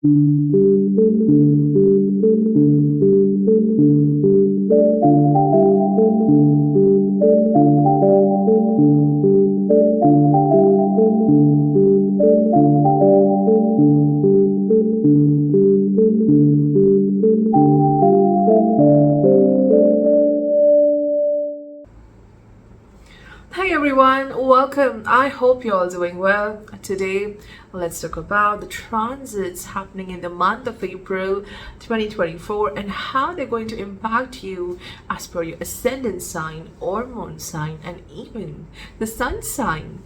Hi everyone, welcome. I hope you're all doing well. Today, let's talk about the transits happening in the month of April 2024 and how they're going to impact you as per your ascendant sign or moon sign and even the sun sign.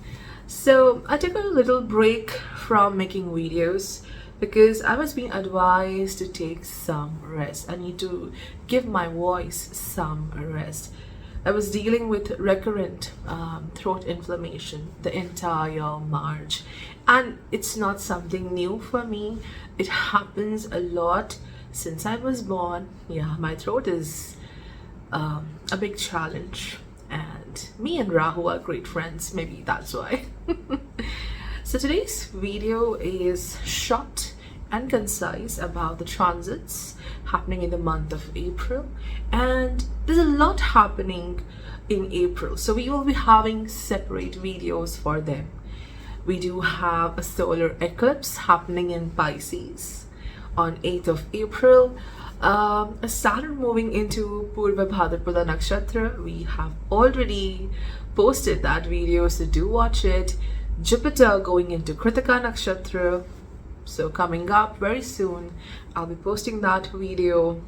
So I took a little break from making videos because I was being advised to take some rest. I need to give my voice some rest. I was dealing with recurrent throat inflammation the entire March, and it's not something new for me. It happens a lot since I was born. Yeah, my throat is a big challenge, and me and Rahu are great friends. Maybe that's why. So today's video is short and concise about the transits happening in the month of April, and there's a lot happening in April, so we will be having separate videos for them. We do have a solar eclipse happening in Pisces on 8th of April, a Saturn moving into Purva Bhadrapada Nakshatra. We have already posted that video, so do watch it. Jupiter going into Kritika Nakshatra, so coming up very soon, I'll be posting that video.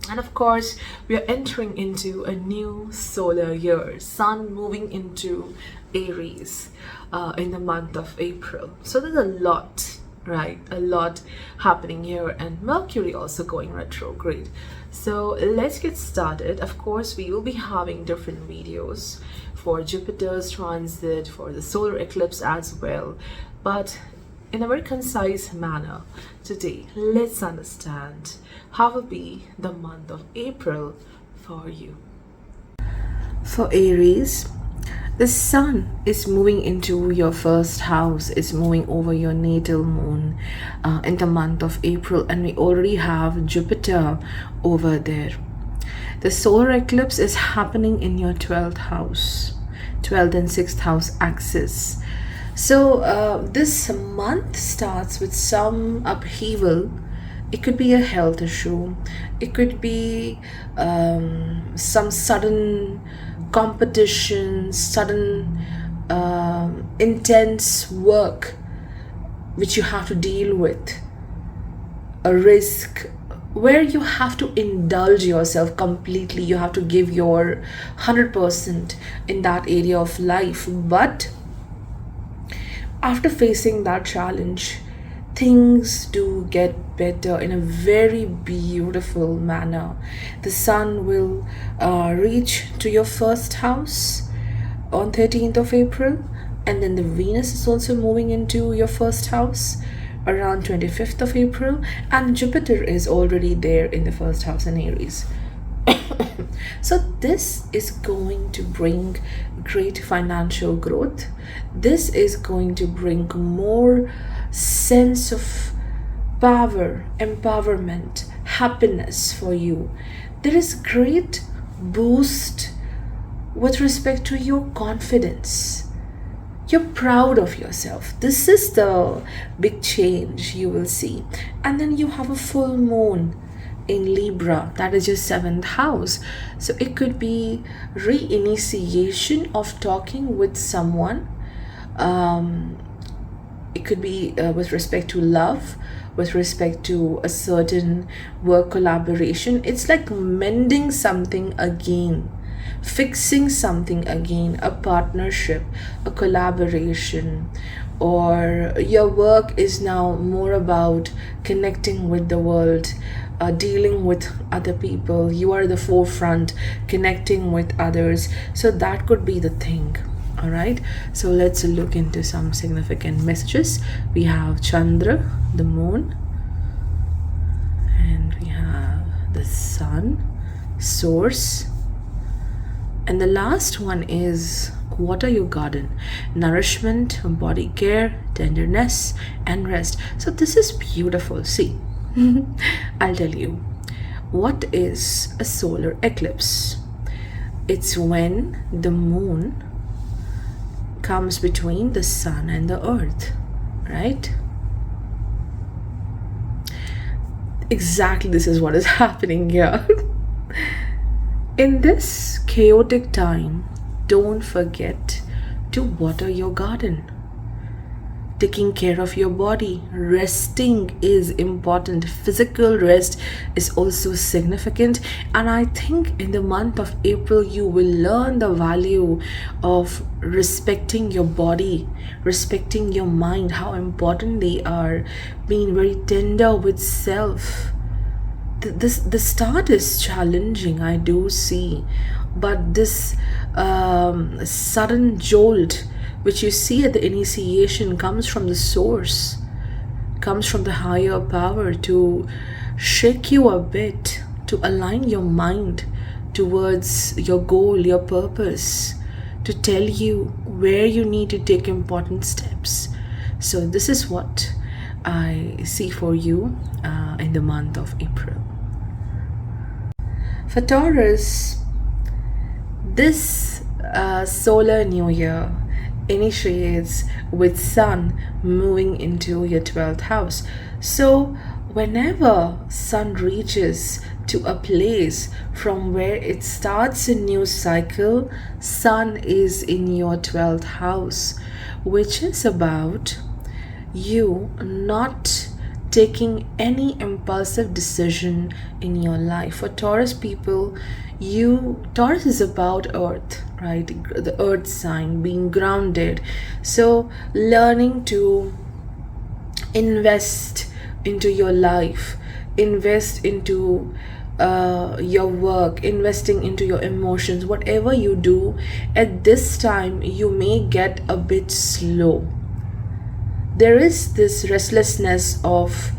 And of course, we are entering into a new solar year, Sun moving into Aries in the month of April. So there's a lot, right? A lot happening here, and Mercury also going retrograde. So let's get started. Of course, we will be having different videos for Jupiter's transit, for the solar eclipse as well. But in a very concise manner, today, let's understand how will be the month of April for you. For Aries, the Sun is moving into your first house, is moving over your natal moon in the month of April, and we already have Jupiter over there. The solar eclipse is happening in your 12th house, 12th and 6th house axis. So this month starts with some upheaval. It could be a health issue. It could be some sudden competition, sudden intense work which you have to deal with. A risk where you have to indulge yourself completely. You have to give your 100% in that area of life. But after facing that challenge, things do get better in a very beautiful manner. The Sun will reach to your first house on 13th of April, and then the Venus is also moving into your first house around 25th of April, and Jupiter is already there in the first house in Aries. So this is going to bring great financial growth. This is going to bring more sense of power, empowerment, happiness for you. There is great boost with respect to your confidence. You're proud of yourself. This is the big change you will see. And then you have a full moon in Libra, that is your 7th house. So it could be reinitiation of talking with someone. It could be with respect to love, with respect to a certain work collaboration. It's like mending something again, fixing something again, a partnership, a collaboration, or your work is now more about connecting with the world, dealing with other people. You are the forefront, connecting with others. So that could be the thing. All right, so let's look into some significant messages. We have Chandra, the moon, and we have the Sun, source, and the last one is work, water your garden, nourishment, body care, tenderness, and rest. So this is beautiful. See, I'll tell you, what is a solar eclipse? It's when the moon comes between the sun and the earth, right? Exactly, this is what is happening here. In this chaotic time, don't forget to water your garden. Taking care of your body, resting is important. Physical rest is also significant, and I think in the month of April you will learn the value of respecting your body, respecting your mind, how important they are, being very tender with self. The start is challenging, I do see, but this sudden jolt which you see at the initiation comes from the source, comes from the higher power to shake you a bit, to align your mind towards your goal, your purpose, to tell you where you need to take important steps. So this is what I see for you in the month of April. For Taurus, this solar new year initiates with Sun moving into your 12th house. So whenever Sun reaches to a place from where it starts a new cycle, Sun is in your 12th house, which is about you not taking any impulsive decision in your life. For Taurus people, Taurus is about earth, right? The earth sign, being grounded. So learning to invest into your life, invest into your work, investing into your emotions, whatever you do at this time, you may get a bit slow. There is this restlessness of,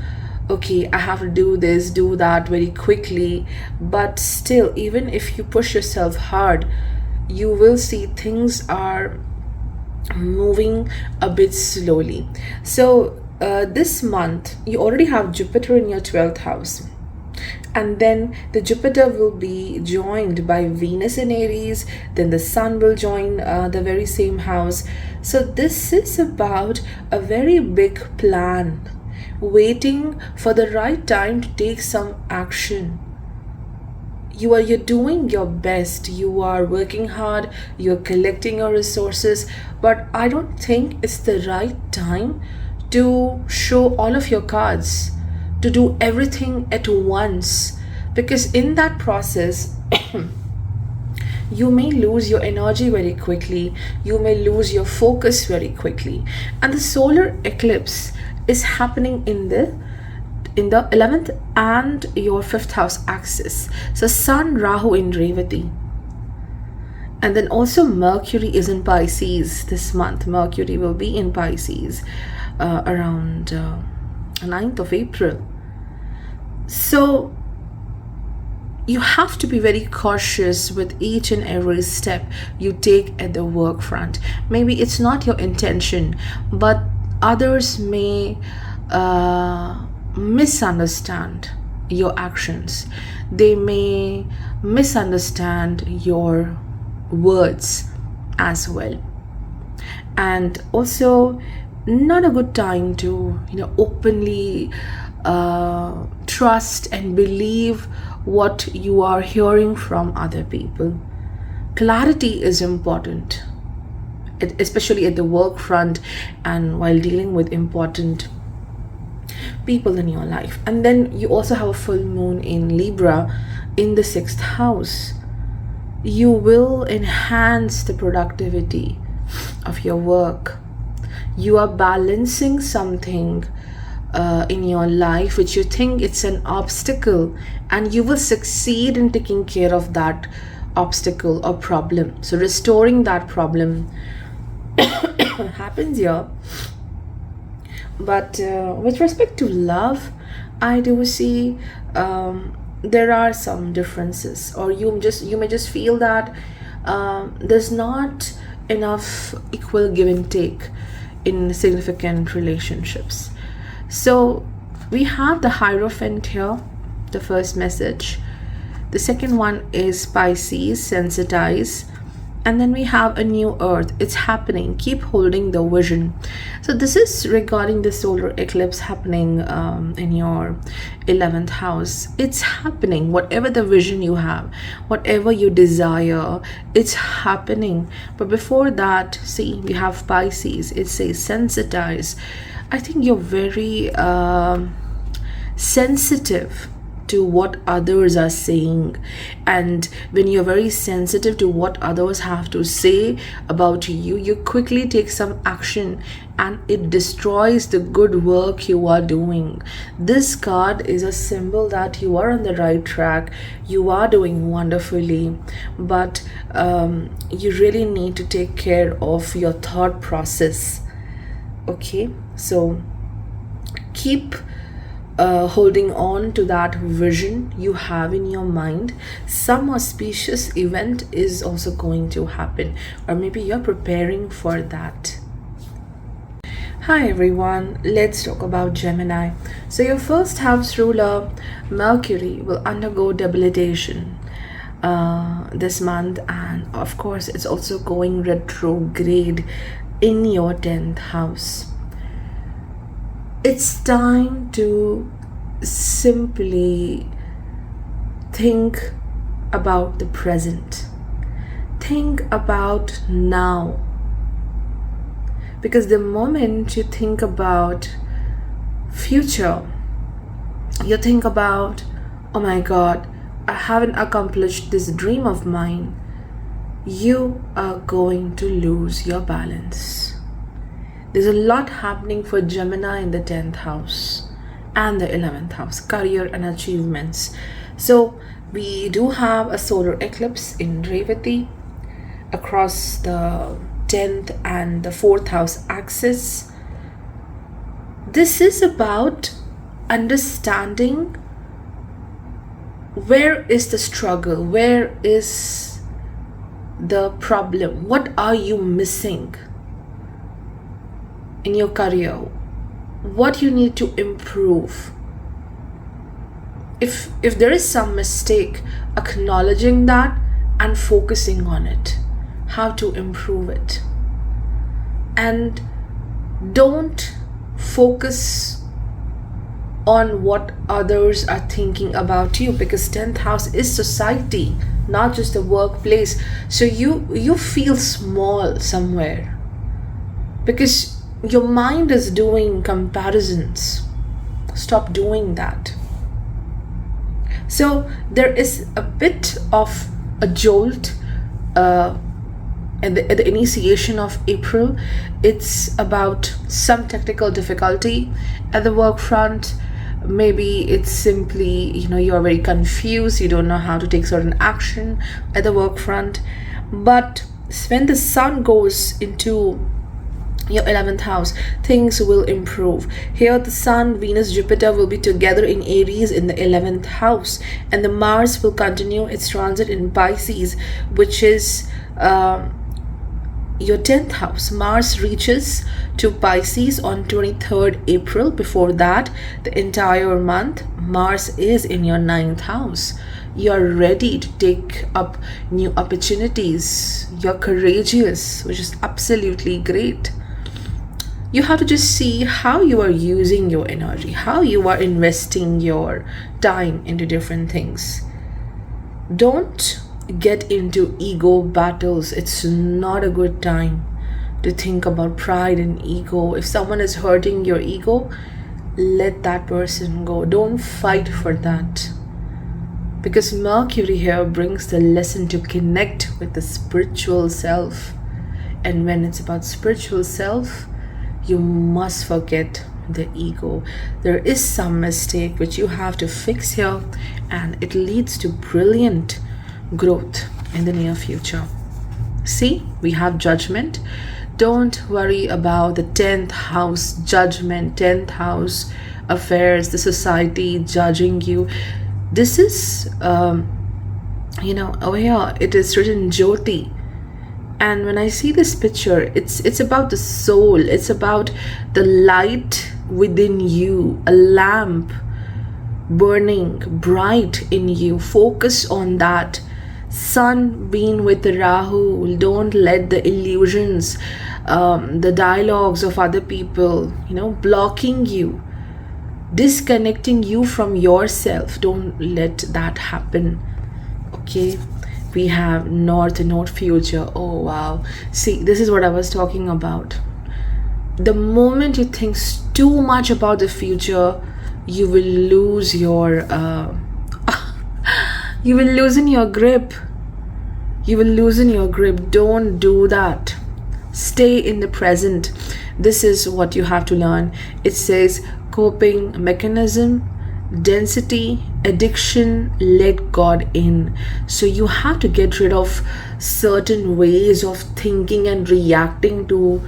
okay, I have to do this, do that very quickly, but still, even if you push yourself hard, you will see things are moving a bit slowly. So this month, you already have Jupiter in your 12th house. And then the Jupiter will be joined by Venus in Aries. Then the Sun will join the very same house. So this is about a very big plan, waiting for the right time to take some action. You're doing your best, you are working hard, you're collecting your resources, but I don't think it's the right time to show all of your cards, to do everything at once, because in that process you may lose your energy very quickly, you may lose your focus very quickly. And the solar eclipse is happening in the 11th and your 5th house axis. So Sun, Rahu in Revati. And then also Mercury is in Pisces this month. Mercury will be in Pisces around 9th of April. So you have to be very cautious with each and every step you take at the work front. Maybe it's not your intention, but others may misunderstand your actions. They may misunderstand your words as well. And also not a good time to openly trust and believe what you are hearing from other people. Clarity is important, especially at the work front and while dealing with important people in your life. And then you also have a full moon in Libra in the 6th house. You will enhance the productivity of your work. You are balancing something in your life which you think it's an obstacle, and you will succeed in taking care of that obstacle or problem. So restoring that problem happens here. But with respect to love, I do see there are some differences, or you may just feel that there's not enough equal give and take in significant relationships. So we have the Hierophant here, the first message. The second one is Pisces, sensitize. And then we have a new earth. It's happening. Keep holding the vision. So this is regarding the solar eclipse happening in your 11th house. It's happening. Whatever the vision you have, whatever you desire, it's happening. But before that, see, we have Pisces. It says sensitize. I think you're very sensitive to what others are saying, and when you're very sensitive to what others have to say about you, you quickly take some action and it destroys the good work you are doing. This card is a symbol that you are on the right track, you are doing wonderfully, but you really need to take care of your thought process. Okay, so keep holding on to that vision you have in your mind. Some auspicious event is also going to happen, or maybe you're preparing for that. Hi everyone, let's talk about Gemini. So your first house ruler, Mercury, will undergo debilitation this month, and of course it's also going retrograde in your 10th house. It's time to simply think about the present. Think about now. Because the moment you think about future, you think about, oh my God, I haven't accomplished this dream of mine, you are going to lose your balance. There's a lot happening for Gemini in the 10th house and the 11th house, career and achievements. So we do have a solar eclipse in Revati across the 10th and the 4th house axis. This is about understanding where is the struggle, where is the problem, what are you missing in your career, what you need to improve. If there is some mistake, acknowledging that and focusing on it, how to improve it. And don't focus on what others are thinking about you, because 10th house is society, not just the workplace. So you feel small somewhere because your mind is doing comparisons. Stop doing that. So there is a bit of a jolt at the initiation of April. It's about some technical difficulty at the work front. Maybe it's simply, you're very confused, you don't know how to take certain action at the work front. But when the sun goes into your 11th house, things will improve. Here the sun, Venus, Jupiter will be together in Aries in the 11th house, and the Mars will continue its transit in Pisces, which is your 10th house. Mars reaches to Pisces on 23rd April. Before that, the entire month, Mars is in your 9th house. You're ready to take up new opportunities. You're courageous, which is absolutely great. You have to just see how you are using your energy, how you are investing your time into different things. Don't get into ego battles. It's not a good time to think about pride and ego. If someone is hurting your ego, let that person go. Don't fight for that. Because Mercury here brings the lesson to connect with the spiritual self. And when it's about spiritual self, you must forget the ego. There is some mistake which you have to fix here, and it leads to brilliant growth in the near future. See, we have judgment. Don't worry about the 10th house judgment, 10th house affairs, the society judging you. This is over here it is written Jyoti, And when I see this picture, it's about the soul. It's about the light within you, a lamp burning bright in you. Focus on that. Sun being with the Rahu, don't let the illusions, the dialogues of other people, blocking you, disconnecting you from yourself. Don't let that happen. Okay, we have north future. Oh wow, see, this is what I was talking about. The moment you think too much about the future, you will lose your you will loosen your grip. You will loosen your grip. Don't do that. Stay in the present. This is what you have to learn. It says coping mechanism, density, addiction, let God in. So you have to get rid of certain ways of thinking and reacting to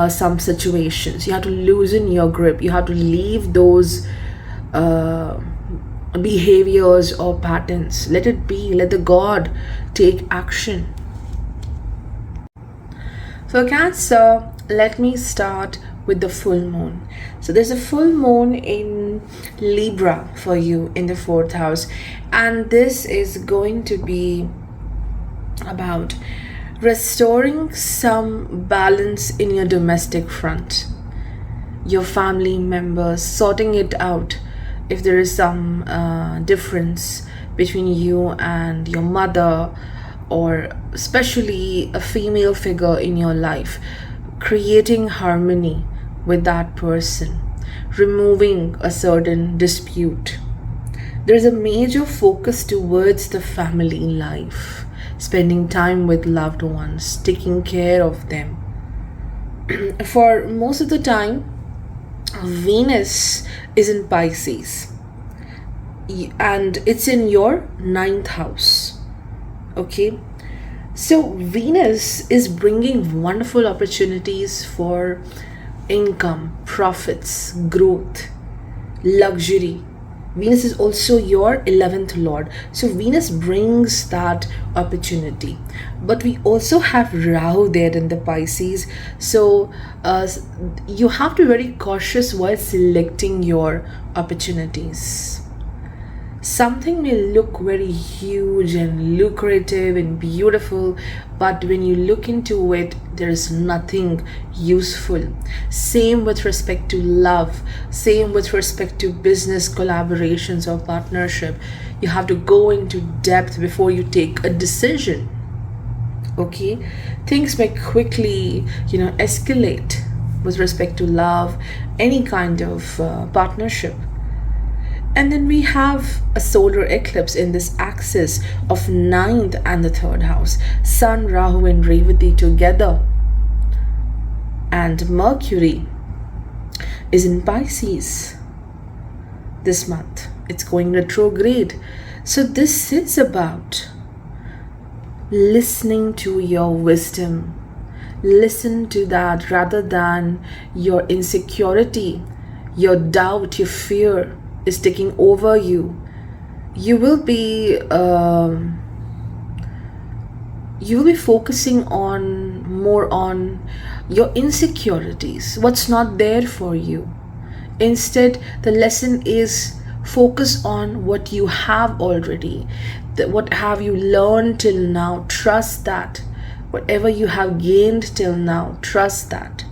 some situations. You have to loosen your grip. You have to leave those behaviors or patterns. Let it be. Let the God take action. So Cancer, let me start with the full moon. So there's a full moon in Libra for you in the 4th house, and this is going to be about restoring some balance in your domestic front, your family members, sorting it out. If there is some difference between you and your mother, or especially a female figure in your life, creating harmony with that person, removing a certain dispute. There's a major focus towards the family life, spending time with loved ones, taking care of them. For most of the time, Venus is in Pisces, and it's in your 9th house. Okay, so Venus is bringing wonderful opportunities for income, profits, growth, luxury. Venus is also your 11th lord, so Venus brings that opportunity. But we also have Rahu there in the Pisces, so you have to be very cautious while selecting your opportunities. Something may look very huge and lucrative and beautiful, but when you look into it, there is nothing useful. Same with respect to love, same with respect to business collaborations or partnership. You have to go into depth before you take a decision. Okay, things may quickly, escalate with respect to love, any kind of partnership. And then we have a solar eclipse in this axis of 9th and the 3rd house. Sun, Rahu and Revati together. And Mercury is in Pisces this month. It's going retrograde. So this is about listening to your wisdom. Listen to that rather than your insecurity, your doubt, your fear is taking over you. You will be focusing more on your insecurities, what's not there for you. Instead, the lesson is focus on what you have already. What have you learned till now? Trust that. Whatever you have gained till now, trust that.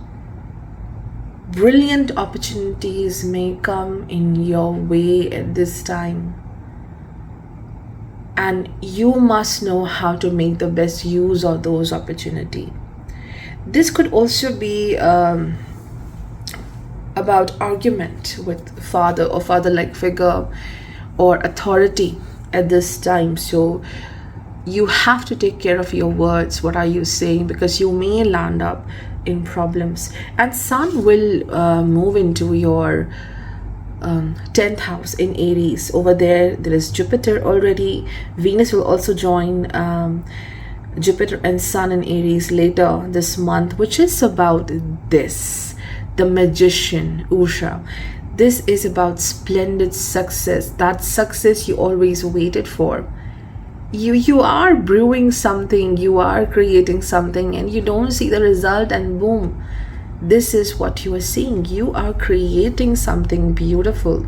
Brilliant opportunities may come in your way at this time, and you must know how to make the best use of those opportunities. This could also be about argument with father or father-like figure or authority at this time. So you have to take care of your words. What are you saying? Because you may land up in problems. And Sun will move into your 10th house in Aries. Over there is Jupiter already. Venus will also join Jupiter and Sun in Aries later this month, which is about this, the magician, Usha. This is about splendid success, that success you always waited for. you are brewing something, you are creating something, and you don't see the result, and boom, this is what you are seeing. You are creating something beautiful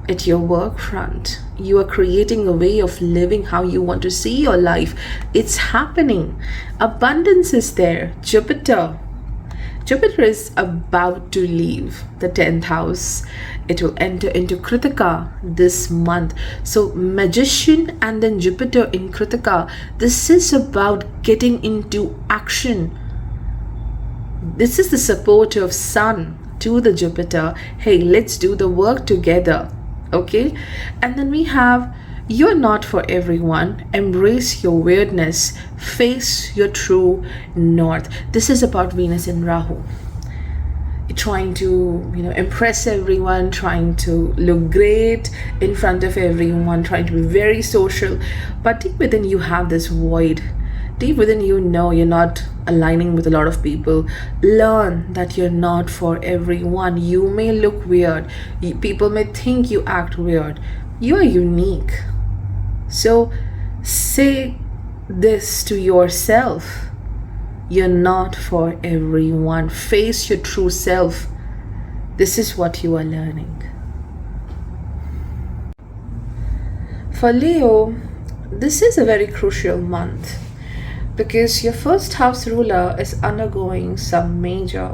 at your work front. You are creating a way of living how you want to see your life. It's happening. Abundance is there. Jupiter is about to leave the 10th house. It will enter into Kritika this month. So Magician and then Jupiter in Kritika. This is about getting into action. This is the support of Sun to the Jupiter. Hey, let's do the work together. Okay? And then we have, you're not for everyone. Embrace your weirdness. Face your true north. This is about Venus and Rahu. Trying to, impress everyone, trying to look great in front of everyone, trying to be very social. But deep within you have this void. Deep within you know you're not aligning with a lot of people. Learn that you're not for everyone. You may look weird. People may think you act weird. You are unique. So say this to yourself. You're not for everyone. Face your true self. This is what you are learning. For Leo, this is a very crucial month because your first house ruler is undergoing some major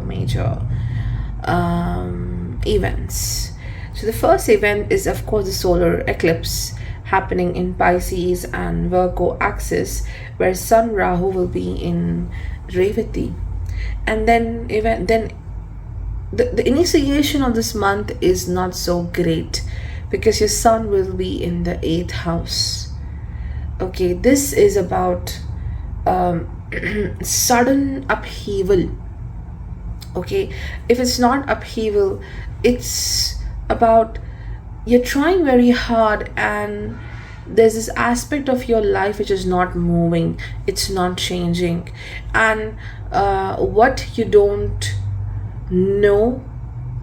events. So the first event is, of course, the solar eclipse happening in Pisces and Virgo axis, where Sun Rahu will be in Revati. And then the initiation of this month is not so great because your Sun will be in the 8th house. Okay, this is about sudden upheaval. Okay, if it's not upheaval, it's about you're trying very hard and there's this aspect of your life which is not moving, it's not changing, and what you don't know,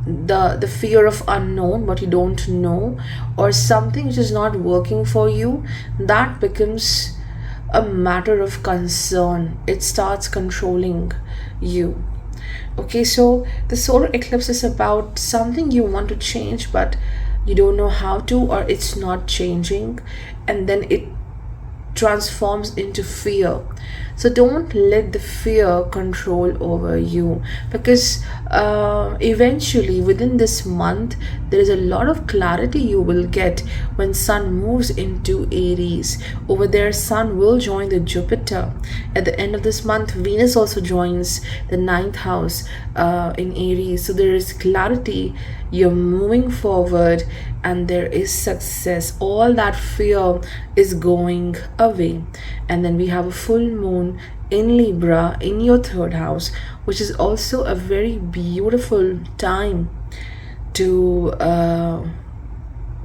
the fear of unknown, what you don't know, or something which is not working for you, that becomes a matter of concern. It starts controlling you. Okay, so the solar eclipse is about something you want to change but you don't know how to, or it's not changing, and then it transforms into fear. So don't let the fear control over you, because eventually within this month there is a lot of clarity you will get when Sun moves into Aries. Over there Sun will join the Jupiter. At the end of this month Venus also joins the 9th house in Aries. So there is clarity, you're moving forward, and there is success. All that fear is going away. And then we have a full moon in Libra in your 3rd house, which is also a very beautiful time to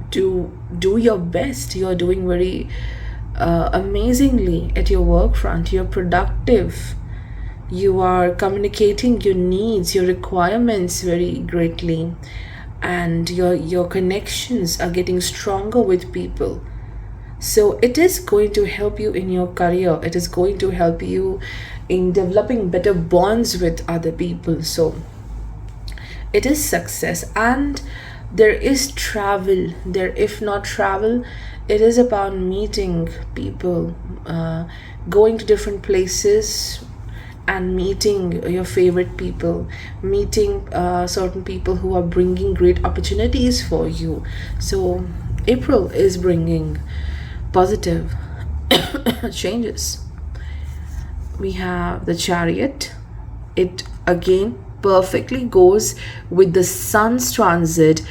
do your best. You're doing very amazingly at your work front. You're productive. You are communicating your needs, your requirements very greatly, and your connections are getting stronger with people. So it is going to help you in your career. It is going to help you in developing better bonds with other people. So it is success, and there is travel there. If not travel, it is about meeting people, going to different places and meeting your favorite people, meeting certain people who are bringing great opportunities for you. So April is bringing positive changes. We have the Chariot. It again perfectly goes with the Sun's transit.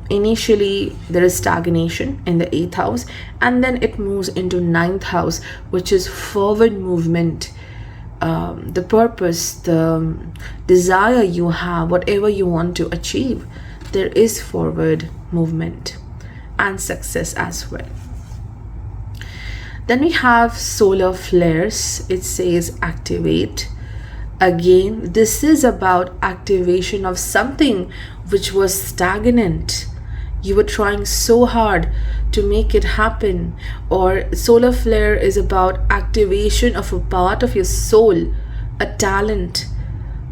Initially there is stagnation in the 8th house, and then it moves into 9th house, which is forward movement. The purpose, the desire you have, whatever you want to achieve, there is forward movement and success as well. Then we have solar flares. It says activate. Again, this is about activation of something which was stagnant. You were trying so hard to make it happen, or solar flare is about activation of a part of your soul, a talent,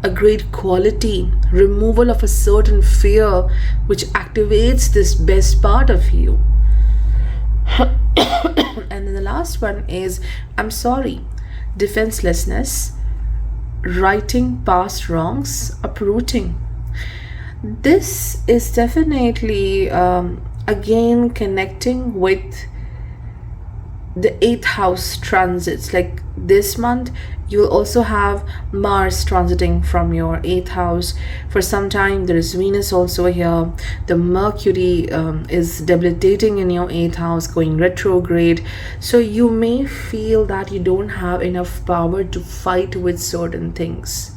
a great quality, removal of a certain fear which activates this best part of you. And then the last one is I'm sorry, defenselessness, righting past wrongs, uprooting. This is definitely again connecting with the eighth house transits. Like this month you'll also have Mars transiting from your eighth house. For some time there is Venus also here. The Mercury is debilitating in your eighth house, going retrograde. So you may feel that you don't have enough power to fight with certain things.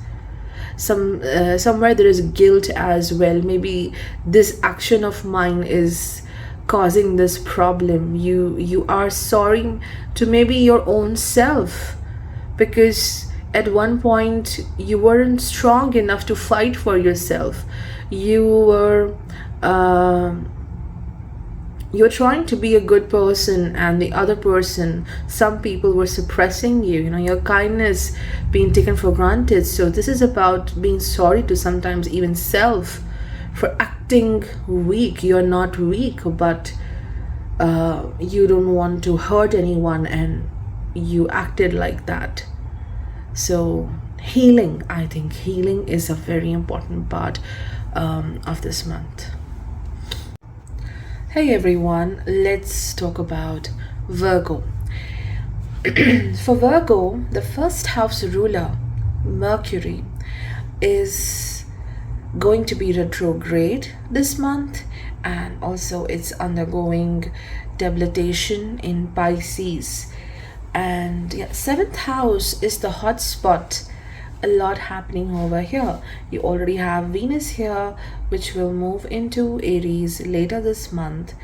Somewhere there is guilt as well. Maybe this action of mine is causing this problem. You are sorry to maybe your own self, because at one point you weren't strong enough to fight for yourself. You're trying to be a good person, and the other person, some people were suppressing you, your kindness being taken for granted. So this is about being sorry to sometimes even self for acting weak. You're not weak, but you don't want to hurt anyone and you acted like that. So healing, I think healing is a very important part of this month. Hey everyone, let's talk about Virgo. For Virgo, the first house ruler, Mercury, is going to be retrograde this month, and also it's undergoing debilitation in Pisces. And yeah, seventh house is the hot spot. A lot happening over here. You already have Venus here, which will move into Aries later this month.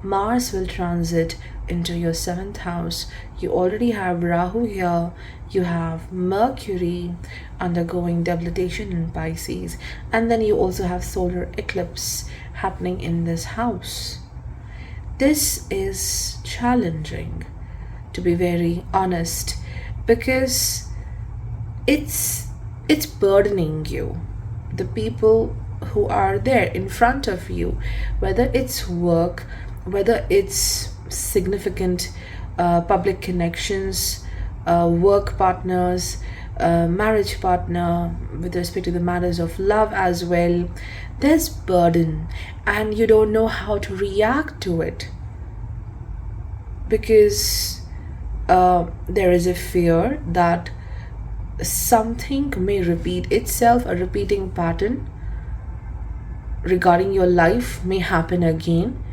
Mars will transit into your seventh house. You already have Rahu here. You have Mercury undergoing debilitation in Pisces, and then you also have solar eclipse happening in this house. This is challenging, to be very honest, because it's burdening you. The people who are there in front of you, whether it's work, whether it's significant public connections, work partners, marriage partner, with respect to the matters of love as well, there's burden and you don't know how to react to it, because there is a fear that something may repeat itself. A repeating pattern regarding your life may happen again.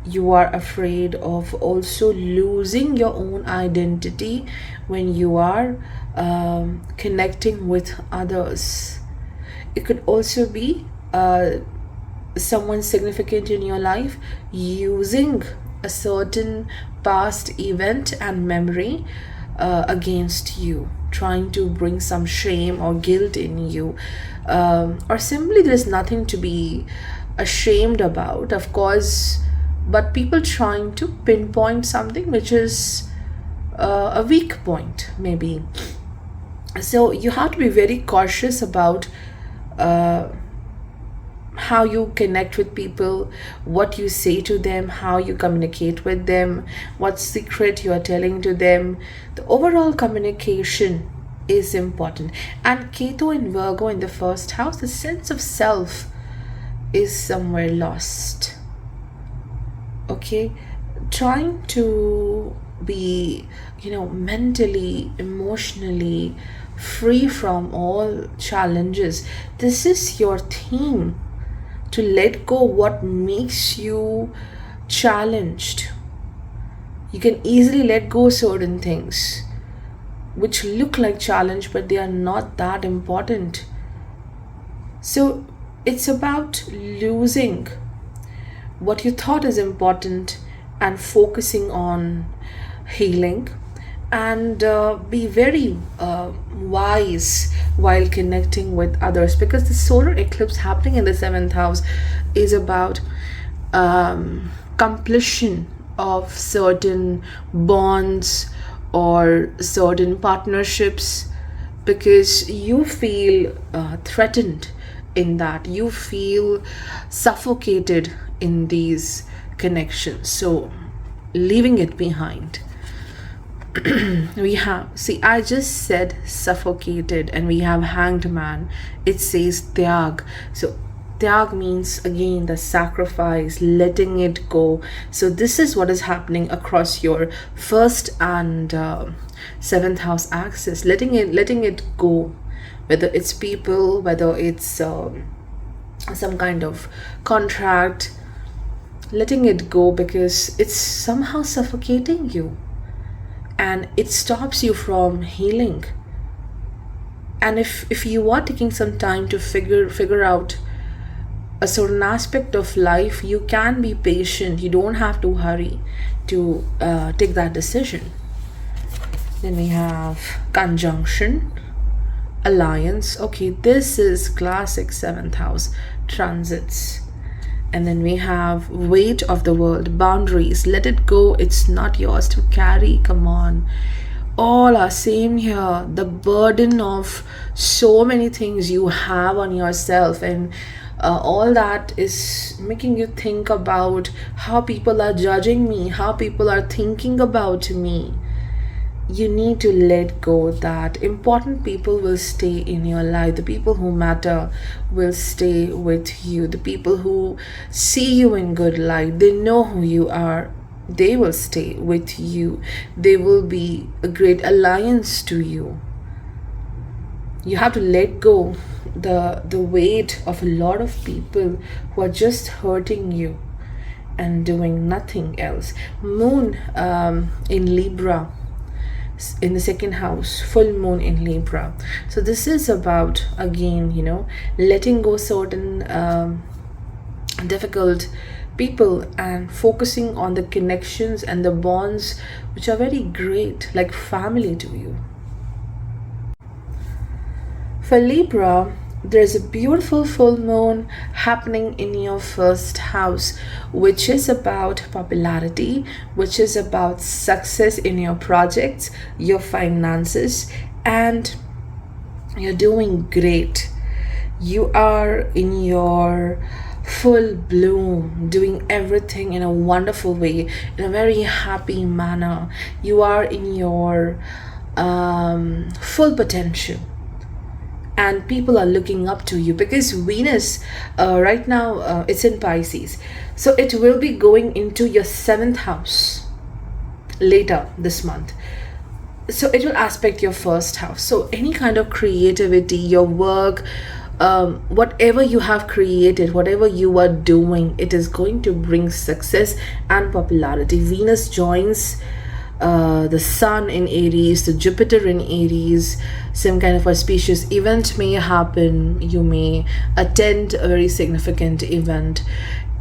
You are afraid of also losing your own identity when you are connecting with others. It could also be someone significant in your life using a certain past event and memory against you, trying to bring some shame or guilt in you, or simply there's nothing to be ashamed about, of course, but people trying to pinpoint something which is a weak point maybe. So you have to be very cautious about how you connect with people, what you say to them, how you communicate with them, what secret you are telling to them. The overall communication is important. And Ketu in Virgo in the first house, the sense of self is somewhere lost. Okay, trying to be, mentally, emotionally free from all challenges. This is your theme, to let go what makes you challenged. You can easily let go certain things which look like challenge, but they are not that important. So it's about losing what you thought is important and focusing on healing, and be very wise while connecting with others, because the solar eclipse happening in the seventh house is about completion of certain bonds or certain partnerships, because you feel threatened in that, you feel suffocated in these connections, so leaving it behind. We have, see, I just said suffocated, and we have Hanged Man. It says tyag. So tyag means again the sacrifice, letting it go. So this is what is happening across your first and seventh house axis. Letting it go, whether it's people, whether it's some kind of contract. Letting it go because it's somehow suffocating you, and it stops you from healing. And if you are taking some time to figure out a certain aspect of life, you can be patient. You don't have to hurry to take that decision. Then we have conjunction, alliance. Okay, this is classic seventh house transits. And then we have weight of the world, boundaries. Let it go. It's not yours to carry. Come on. All are same here. The burden of so many things you have on yourself, and all that is making you think about how people are judging me, how people are thinking about me. You need to let go that important people will stay in your life. The people who matter will stay with you. The people who see you in good light, they know who you are, they will stay with you. They will be a great alliance to you. You have to let go the weight of a lot of people who are just hurting you and doing nothing else. Moon in Libra, in the second house, full moon in Libra. So this is about, again, letting go certain difficult people and focusing on the connections and the bonds which are very great, like family to you. For Libra, there's a beautiful full moon happening in your first house, which is about popularity, which is about success in your projects, your finances, and you're doing great. You are in your full bloom, doing everything in a wonderful way, in a very happy manner. You are in your full potential. And people are looking up to you because Venus right now it's in Pisces, so it will be going into your seventh house later this month. So it will aspect your first house. So any kind of creativity, your work, whatever you have created, whatever you are doing, it is going to bring success and popularity. Venus joins the Sun in Aries, the Jupiter in Aries. Some kind of auspicious event may happen. You may attend a very significant event.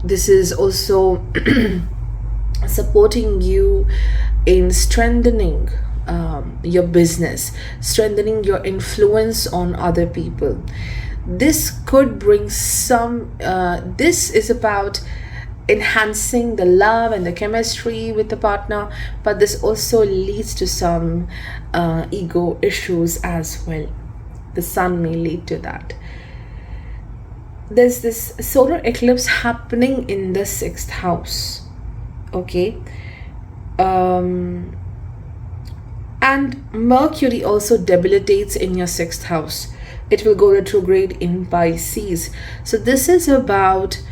This is also supporting you in strengthening your business, strengthening your influence on other people. This could bring some, this is about enhancing the love and the chemistry with the partner, but this also leads to some ego issues as well. The Sun may lead to that. There's this solar eclipse happening in the sixth house. Okay, and Mercury also debilitates in your sixth house. It will go retrograde in Pisces. So this is about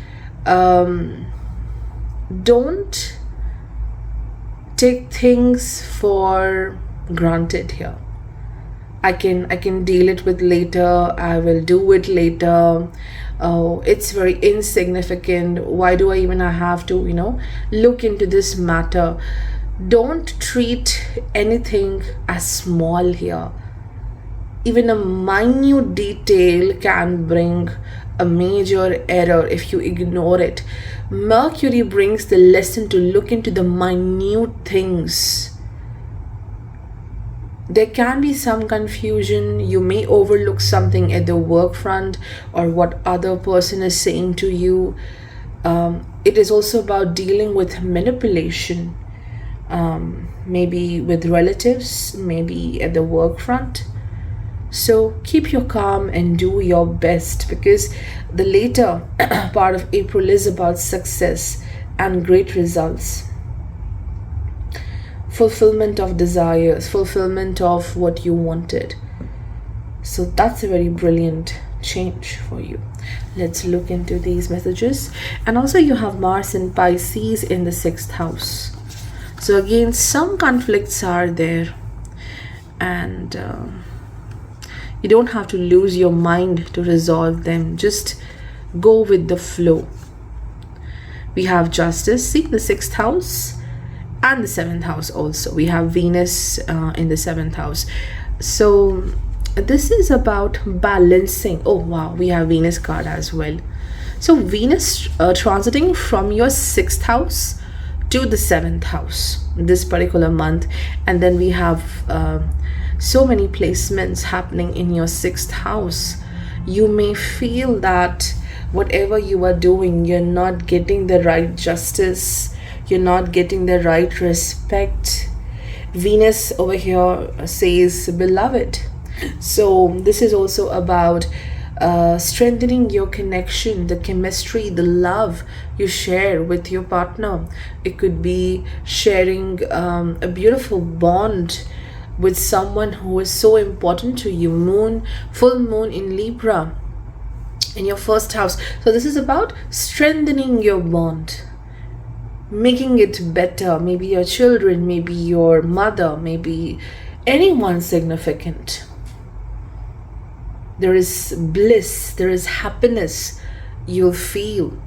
don't take things for granted here. I can deal it with later. I will do it later. Oh, it's very insignificant. Why do I even have to, look into this matter? Don't treat anything as small here. Even a minute detail can bring a major error if you ignore it. Mercury brings the lesson to look into the minute things. There can be some confusion. You may overlook something at the work front or what other person is saying to you. It is also about dealing with manipulation, maybe with relatives, maybe at the work front. So keep your calm and do your best, because the later part of April is about success and great results, fulfillment of desires, fulfillment of what you wanted. So that's a very brilliant change for you. Let's look into these messages. And also you have Mars in Pisces in the 6th house. So again, some conflicts are there, and you don't have to lose your mind to resolve them. Just go with the flow. We have Justice, see, the 6th house and the 7th house also. We have Venus in the 7th house. So this is about balancing. Oh wow, we have Venus card as well. So Venus transiting from your 6th house to the 7th house this particular month. And then we have so many placements happening in your 6th house. You may feel that whatever you are doing, you're not getting the right justice, you're not getting the right respect. Venus over here says beloved. So this is also about strengthening your connection, the chemistry, the love you share with your partner. It could be sharing a beautiful bond with someone who is so important to you. Full moon in Libra in your 1st house. So this is about strengthening your bond, making it better. Maybe your children, maybe your mother, maybe anyone significant. There is bliss, there is happiness you'll feel,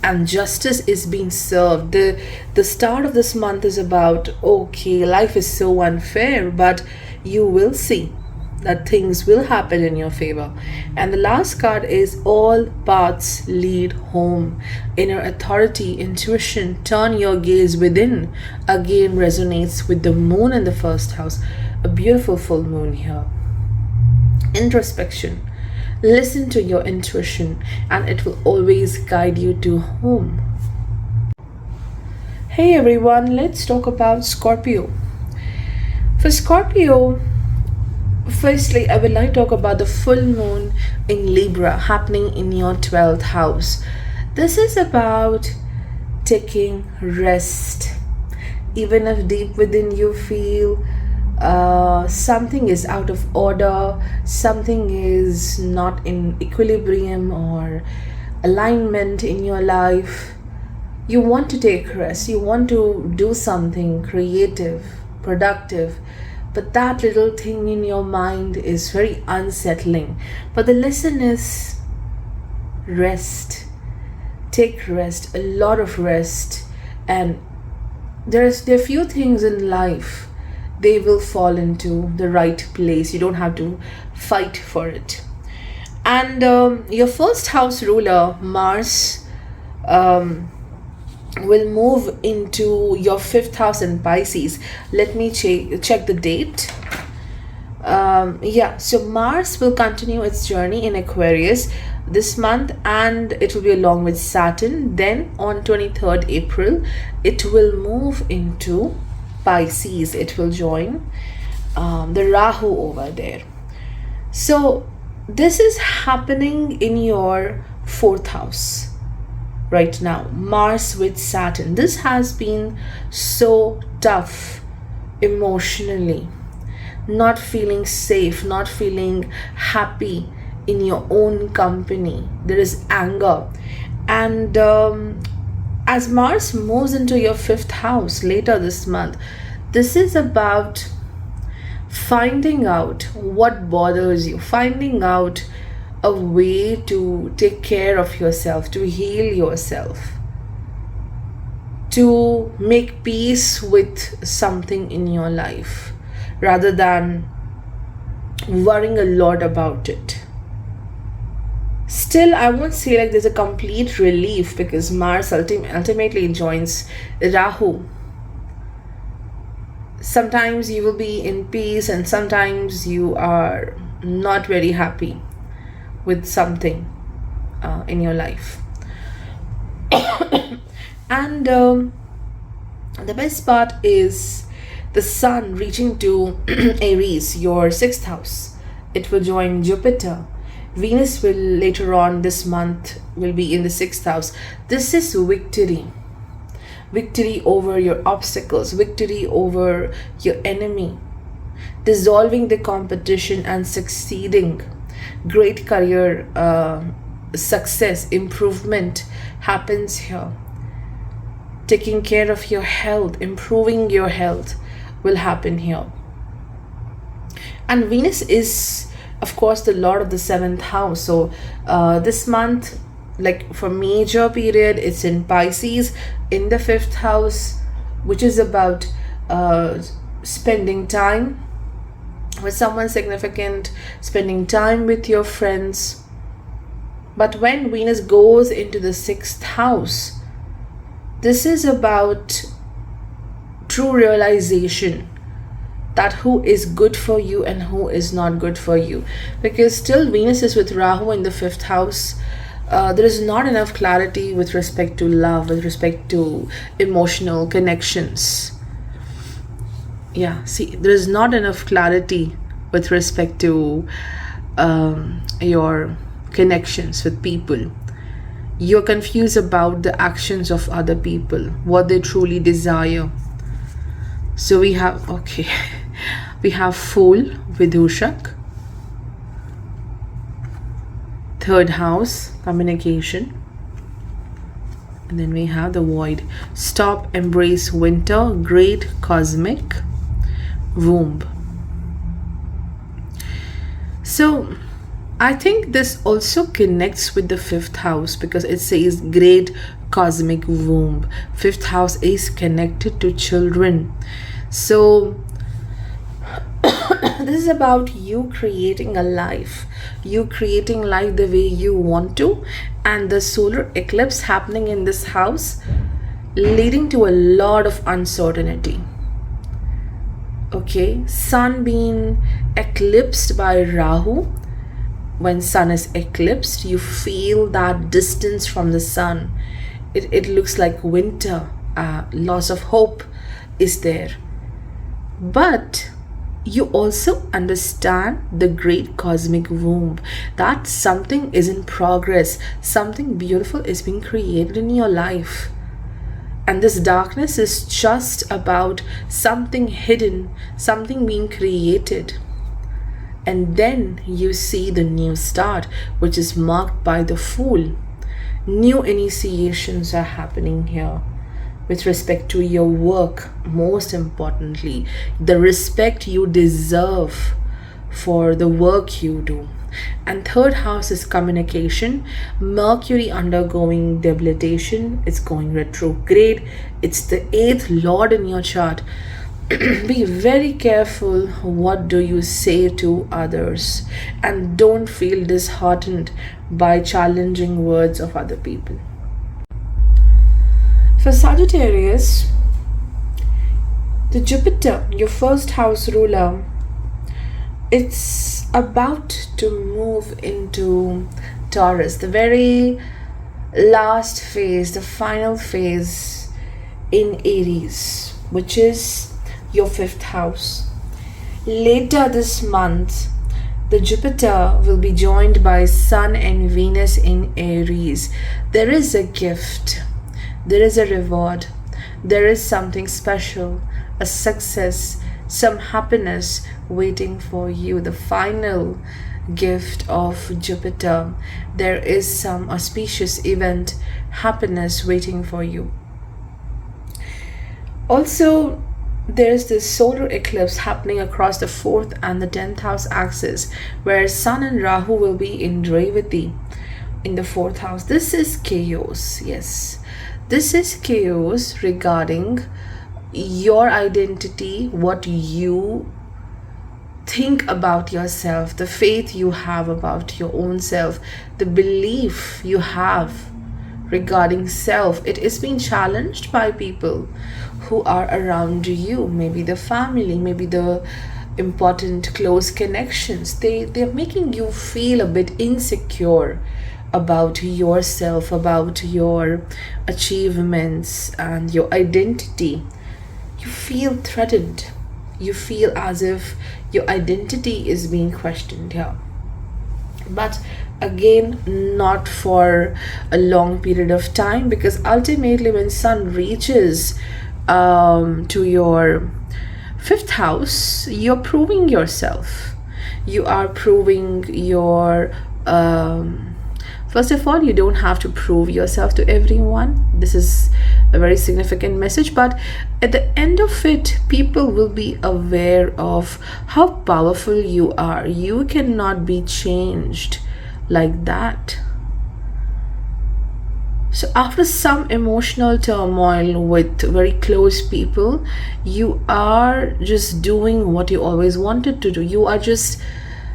and justice is being served. The start of this month is about, okay, life is so unfair, but you will see that things will happen in your favor. And the last card is all paths lead home. Inner authority, intuition, turn your gaze within, again resonates with the moon in the 1st house. A beautiful full moon here. Introspection. Listen to your intuition, and it will always guide you to home. Hey everyone, let's talk about Scorpio. For Scorpio, firstly, I would like to talk about the full moon in Libra happening in your 12th house. This is about taking rest. Even if deep within you feel something is out of order, something is not in equilibrium or alignment in your life, you want to take rest, you want to do something creative, productive, but that little thing in your mind is very unsettling. But the lesson is rest. Take rest, a lot of rest. And there are few things in life, they will fall into the right place. You don't have to fight for it. And your 1st house ruler, Mars, will move into your 5th house in Pisces. Let me check the date. So Mars will continue its journey in Aquarius this month, and it will be along with Saturn. Then on 23rd April, it will move into Pisces. It will join the Rahu over there. So this is happening in your 4th house right now. Mars with Saturn. This has been so tough emotionally. Not feeling safe, not feeling happy in your own company. There is anger. And as Mars moves into your 5th house later this month, this is about finding out what bothers you, finding out a way to take care of yourself, to heal yourself, to make peace with something in your life, rather than worrying a lot about it. Still, I won't say like there's a complete relief, because Mars ultimately joins Rahu. Sometimes you will be in peace, and sometimes you are not very happy with something in your life. And the best part is the sun reaching to Aries, your sixth house. It will join Jupiter. Venus will later on this month will be in the sixth house. This is victory. Victory over your obstacles, victory over your enemy, dissolving the competition and succeeding. Great career success, improvement happens here. Taking care of your health, improving your health will happen here. And Venus is, of course, the lord of the seventh house. So this month, like for major period, it's in Pisces in the fifth house, which is about spending time with someone significant, spending time with your friends. But when Venus goes into the sixth house, this is about true realization that who is good for you and who is not good for you. Because still Venus is with Rahu in the fifth house. There is not enough clarity with respect to love, with respect to emotional connections. Yeah, see, there is not enough clarity with respect to your connections with people. You're confused about the actions of other people, what they truly desire. So we have, okay, we have Fool, Vidushak, third house, communication. And then we have the Void, Stop, Embrace Winter, Great Cosmic Womb. So I think this also connects with the fifth house because it says Great Cosmic Womb. Fifth house is connected to children. So this is about you creating a life, you creating life the way you want to, and the solar eclipse happening in this house leading to a lot of uncertainty. Okay, sun being eclipsed by Rahu. When sun is eclipsed, you feel that distance from the sun. It looks like winter, loss of hope is there. But you also understand the great cosmic womb, that something is in progress, something beautiful is being created in your life. And this darkness is just about something hidden, something being created. And then you see the new start, which is marked by the Fool. New initiations are happening here with respect to your work, most importantly, the respect you deserve for the work you do. And third house is communication. Mercury undergoing debilitation, it's going retrograde. It's the eighth lord in your chart. Be very careful what do you say to others, and don't feel disheartened by challenging words of other people. For Sagittarius, the Jupiter, your first house ruler, it's about to move into Taurus, the very last phase, the final phase in Aries, which is your fifth house. Later this month, the Jupiter will be joined by Sun and Venus in Aries. There is a gift, there is a reward, there is something special, a success, some happiness waiting for you. The final gift of Jupiter, there is some auspicious event, happiness waiting for you. Also, there's this solar eclipse happening across the 4th and the 10th house axis, where Sun and Rahu will be in Revati in the 4th house. This is chaos. Yes, this is chaos regarding your identity, what you think about yourself, the faith you have about your own self, the belief you have regarding self. It is being challenged by people who are around you, maybe the family, maybe the important close connections. They're making you feel a bit insecure about yourself, about your achievements and your identity, you feel threatened. You feel as if your identity is being questioned here. But again, not for a long period of time, because ultimately when sun reaches to your fifth house, you're proving yourself. You are proving your first of all, you don't have to prove yourself to everyone. This is a very significant message, but at the end of it, people will be aware of how powerful you are. You cannot be changed like that. So after some emotional turmoil with very close people, you are just doing what you always wanted to do. You are just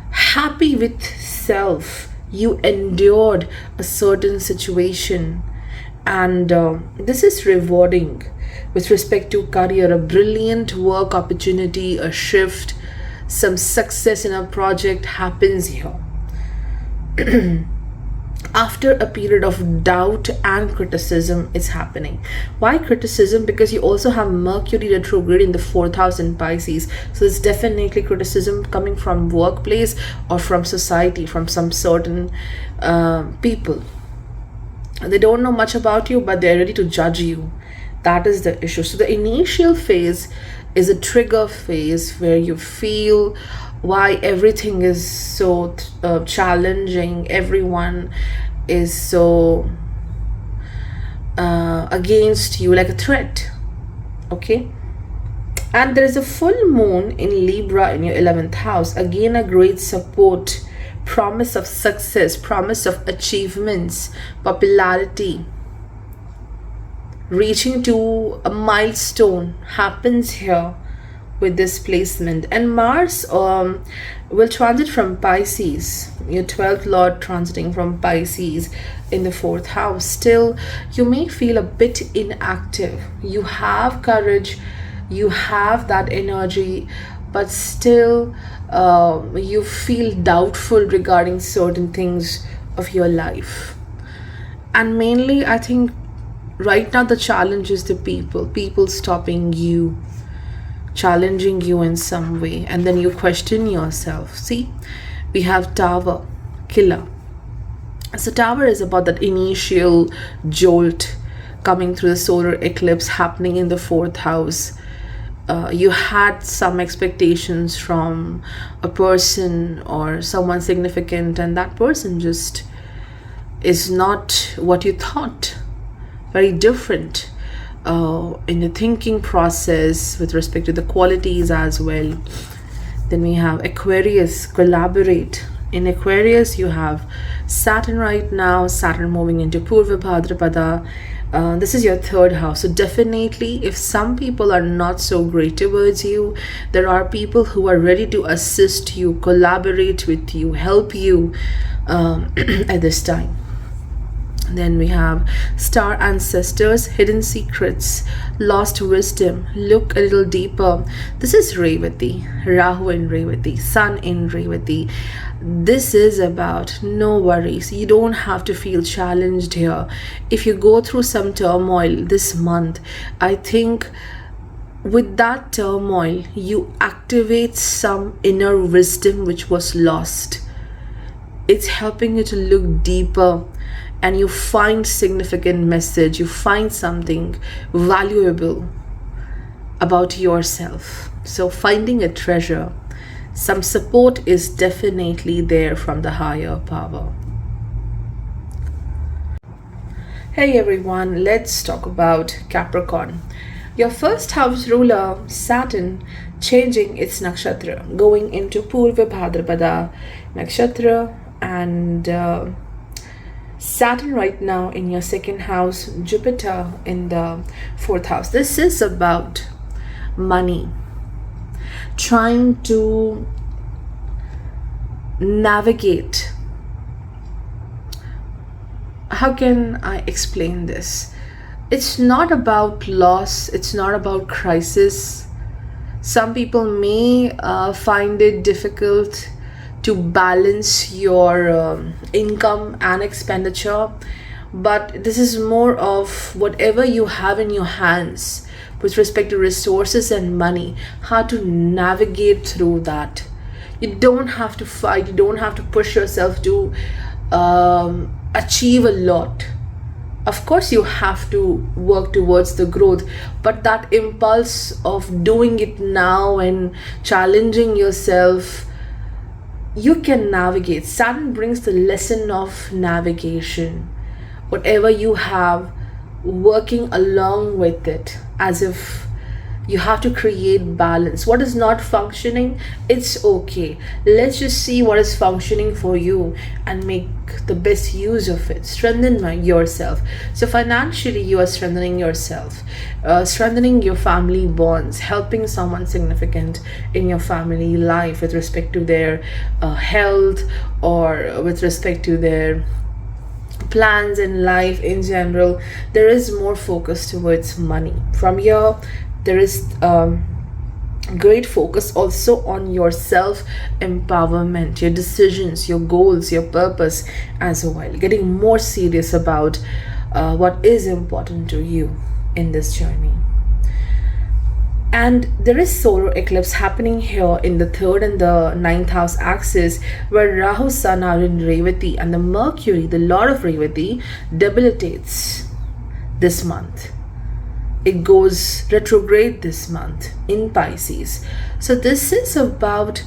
happy with self. You endured a certain situation, and this is rewarding with respect to career. A brilliant work opportunity, a shift, some success in a project happens here. After a period of doubt and criticism is happening. Why criticism? Because you also have Mercury retrograde in the 4th house in Pisces. So it's definitely criticism coming from workplace or from society, from some certain people. They don't know much about you, but they're ready to judge you. That is the issue. So the initial phase is a trigger phase where you feel why everything is so challenging, everyone is so against you, like a threat. Okay, and there is a full moon in Libra in your 11th house. Again, a great support, promise of success, promise of achievements, popularity, reaching to a milestone happens here with this placement. And Mars will transit from Pisces, your 12th lord transiting from Pisces in the 4th house. Still, you may feel a bit inactive. You have courage, you have that energy, but still you feel doubtful regarding certain things of your life. And mainly, I think right now the challenge is the people stopping you, challenging you in some way, and then you question yourself. See, we have Tower, Killer. So Tower is about that initial jolt coming through the solar eclipse happening in the 4th house. You had some expectations from a person or someone significant, and that person just is not what you thought. Very different in the thinking process with respect to the qualities as well. Then we have Aquarius, collaborate. In Aquarius, you have Saturn right now, Saturn moving into Purva Bhadrapada. This is your 3rd house. So definitely, if some people are not so great towards you, there are people who are ready to assist you, collaborate with you, help you at this time. Then we have star ancestors, hidden secrets, lost wisdom. Look a little deeper. This is Revati, Rahu in Revati, Sun in Revati. This is about no worries. You don't have to feel challenged here. If you go through some turmoil this month, I think with that turmoil, you activate some inner wisdom which was lost. It's helping you to look deeper, and you find significant message, you find something valuable about yourself. So finding a treasure, some support is definitely there from the higher power. Hey everyone, let's talk about Capricorn. Your 1st house ruler, Saturn, changing its nakshatra, going into Purva Bhadrapada nakshatra, and Saturn right now in your 2nd house, Jupiter in the 4th house. This is about money, trying to navigate. How can I explain this? It's not about loss, it's not about crisis. Some people may find it difficult to balance your income and expenditure, but this is more of whatever you have in your hands with respect to resources and money, how to navigate through that. You don't have to fight, you don't have to push yourself to achieve a lot. Of course you have to work towards the growth, but that impulse of doing it now and challenging yourself, you can navigate. Saturn brings the lesson of navigation. Whatever you have, working along with it, as if you have to create balance. What is not functioning, it's okay. Let's just see what is functioning for you and make the best use of it. Strengthen yourself. So financially, you are strengthening yourself, strengthening your family bonds, helping someone significant in your family life with respect to their health, or with respect to their plans in life in general. There is more focus towards money. From here, there is great focus also on your self empowerment, your decisions, your goals, your purpose as well. Getting more serious about what is important to you in this journey. And there is solar eclipse happening here in the 3rd and the 9th house axis, where Rahu, Sun are in Revati, and the Mercury, the Lord of Revati, debilitates this month. It goes retrograde this month in Pisces. So this is about,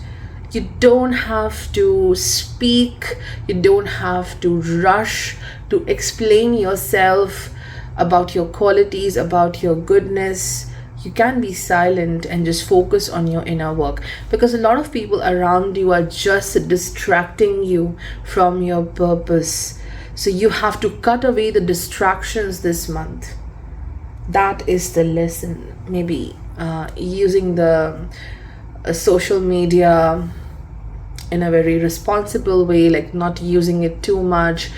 you don't have to speak, you don't have to rush to explain yourself about your qualities, about your goodness. You can be silent and just focus on your inner work, because a lot of people around you are just distracting you from your purpose. So you have to cut away the distractions this month. That is the lesson. Maybe using the social media in a very responsible way, like not using it too much,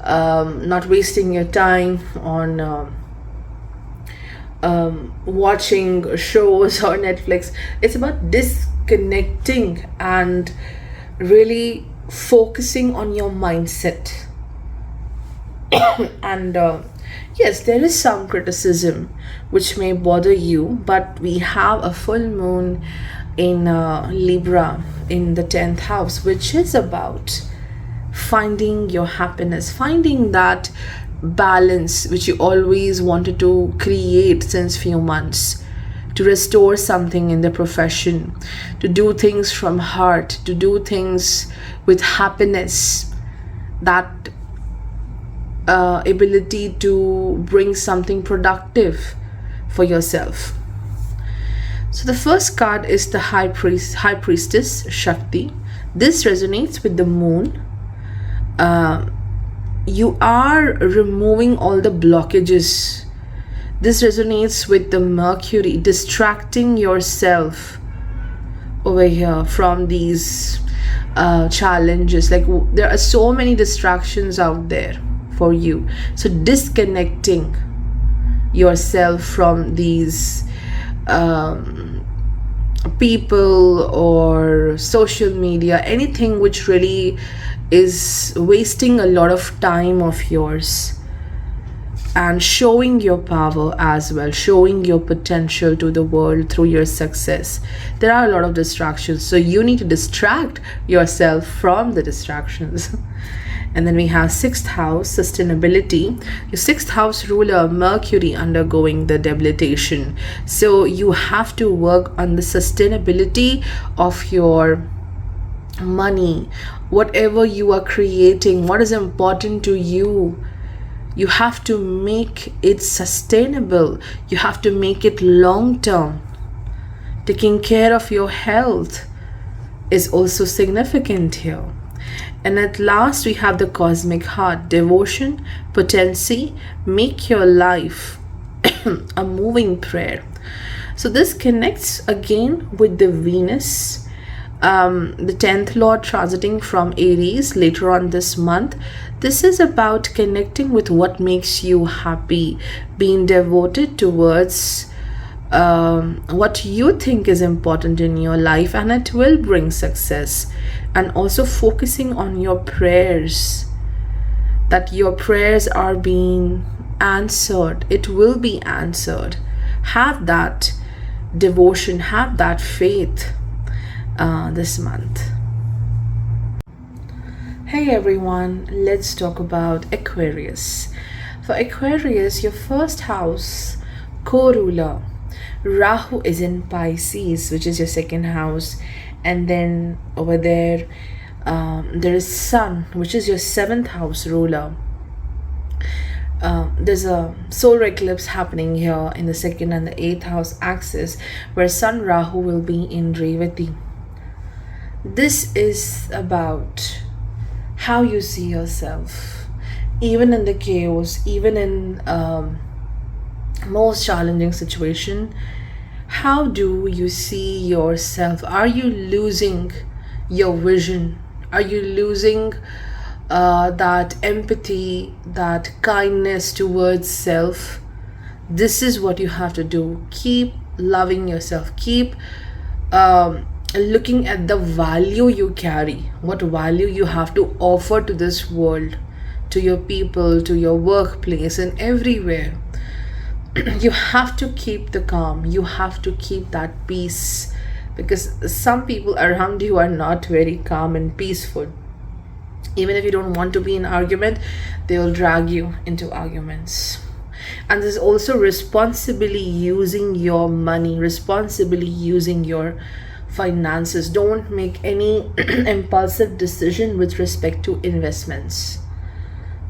not wasting your time on watching shows or Netflix. It's about disconnecting and really focusing on your mindset. And yes, there is some criticism which may bother you, but we have a full moon in Libra in the 10th house, which is about finding your happiness, finding that balance which you always wanted to create since few months, to restore something in the profession, to do things from heart, to do things with happiness, that ability to bring something productive for yourself. So the first card is the High Priestess Shakti. This resonates with the moon. You are removing all the blockages. This resonates with the Mercury, distracting yourself over here from these challenges. Like, there are so many distractions out there for you. So disconnecting yourself from these people or social media, anything which really is wasting a lot of time of yours, and showing your power as well, showing your potential to the world through your success. There are a lot of distractions, so you need to distract yourself from the distractions. And then we have 6th house, sustainability. Your 6th house ruler, Mercury, undergoing the debilitation. So you have to work on the sustainability of your money. Whatever you are creating, what is important to you, you have to make it sustainable. You have to make it long term. Taking care of your health is also significant here. And at last, we have the cosmic heart, devotion, potency, make your life a moving prayer. So this connects again with the Venus, the 10th Lord transiting from Aries later on this month. This is about connecting with what makes you happy, being devoted towards what you think is important in your life, and it will bring success. And also focusing on your prayers, that your prayers are being answered. It will be answered. Have that devotion, have that faith this month. Hey everyone, let's talk about Aquarius. For Aquarius, your first house co-ruler Rahu is in Pisces, which is your second house, and then over there there is Sun, which is your seventh house ruler. There's a solar eclipse happening here in the second and the eighth house axis, where Sun Rahu will be in Revati. This is about how you see yourself, even in the chaos, even in most challenging situation. How do you see yourself? Are you losing your vision? Are you losing that empathy, that kindness towards self? This is what you have to do. Keep loving yourself. Keep looking at the value you carry, what value you have to offer to this world, to your people, to your workplace, and everywhere. You have to keep the calm. You have to keep that peace, because some people around you are not very calm and peaceful. Even if you don't want to be in argument, they will drag you into arguments. And there's also responsibly using your money, responsibly using your finances. Don't make any impulsive decision with respect to investments.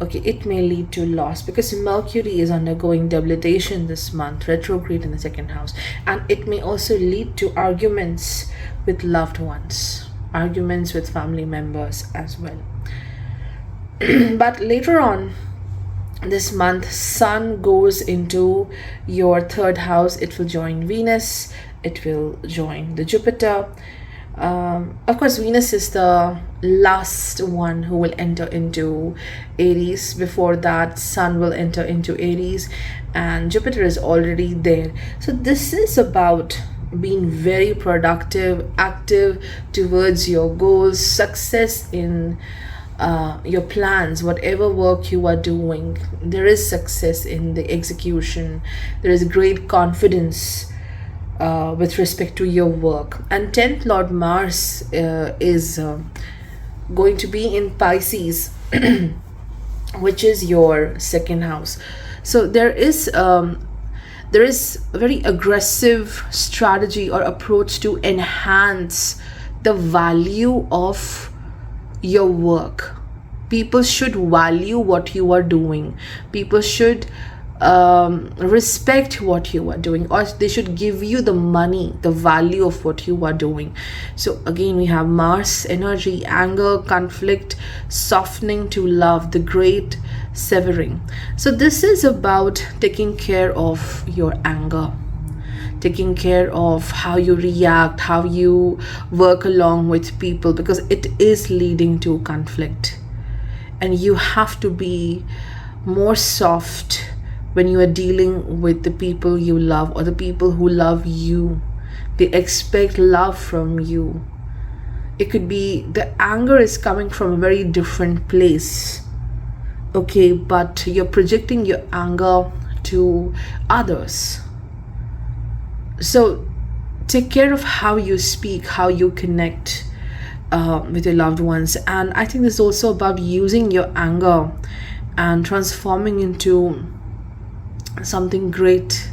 Okay, it may lead to loss, because Mercury is undergoing debilitation this month, retrograde in the second house, and it may also lead to arguments with loved ones, arguments with family members as well. But later on this month, Sun goes into your third house. It will join Venus, it will join the Jupiter. Of course, Venus is the last one who will enter into Aries. Before that, Sun will enter into Aries, and Jupiter is already there. So this is about being very productive, active towards your goals, success in your plans, whatever work you are doing. There is success in the execution. There is great confidence with respect to your work. And 10th Lord Mars is going to be in Pisces, which is your second house. So there is a very aggressive strategy or approach to enhance the value of your work. People should value what you are doing. People should respect what you are doing, or they should give you the money, the value of what you are doing. So again, we have Mars energy, anger, conflict, softening to love, the great severing. So this is about taking care of your anger, taking care of how you react, how you work along with people, because it is leading to conflict. And you have to be more soft when you are dealing with the people you love, or the people who love you. They expect love from you. It could be the anger is coming from a very different place, okay, but you're projecting your anger to others. So take care of how you speak, how you connect with your loved ones. And I think this is also about using your anger and transforming into something great,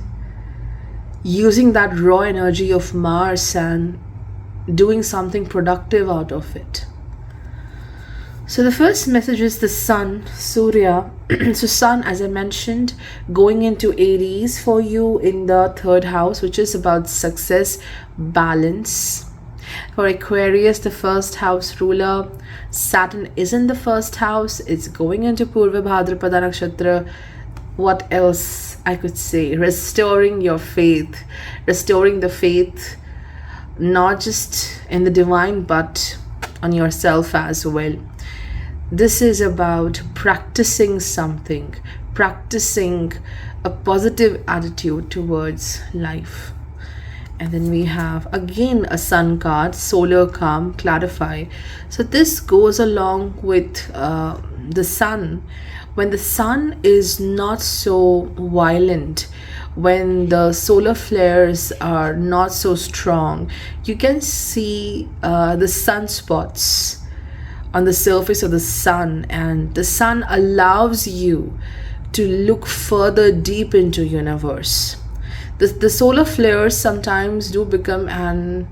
using that raw energy of Mars and doing something productive out of it. So the first message is the Sun, Surya. So Sun, as I mentioned, going into Aries for you in the third house, which is about success, balance. For Aquarius, the first house ruler, Saturn is in the first house. It's going into Purva Bhadrapada Nakshatra. What else I could say? Restoring your faith, restoring the faith, not just in the divine, but on yourself as well. This is about practicing something, practicing a positive attitude towards life. And then we have again a sun card, solar calm, clarify. So this goes along with the sun. When the sun is not so violent, when the solar flares are not so strong, you can see the sunspots on the surface of the sun, and the sun allows you to look further deep into universe. The solar flares sometimes do become an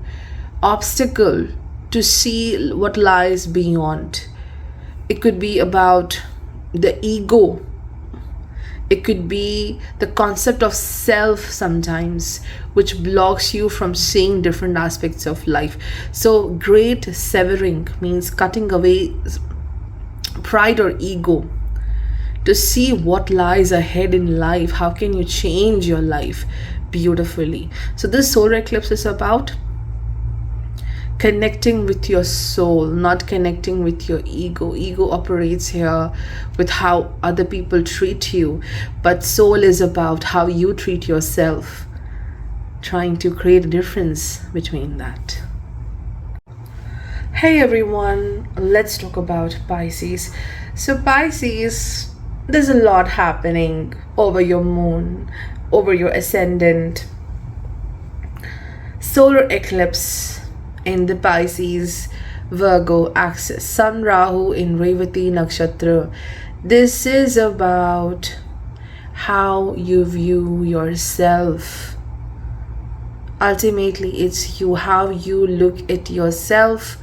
obstacle to see what lies beyond. It could be about the ego. It could be the concept of self sometimes, which blocks you from seeing different aspects of life. So great severing means cutting away pride or ego to see what lies ahead in life. How can you change your life beautifully? So this solar eclipse is about connecting with your soul, not connecting with your ego. Ego operates here with how other people treat you, but soul is about how you treat yourself, trying to create a difference between that. Hey everyone, let's talk about Pisces. So Pisces, there's a lot happening over your moon, over your ascendant. Solar eclipse in the Pisces Virgo axis, Sun Rahu in Revati Nakshatra. This is about how you view yourself. Ultimately, it's you, how you look at yourself,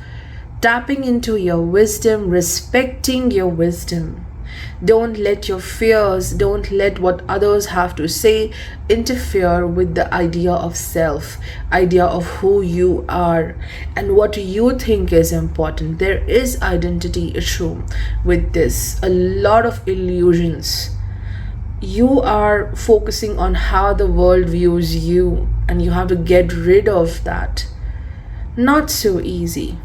tapping into your wisdom, respecting your wisdom. Don't let your fears, don't let what others have to say interfere with the idea of self, idea of who you are and what you think is important. There is identity issue with this, a lot of illusions. You are focusing on how the world views you, and you have to get rid of that. Not so easy,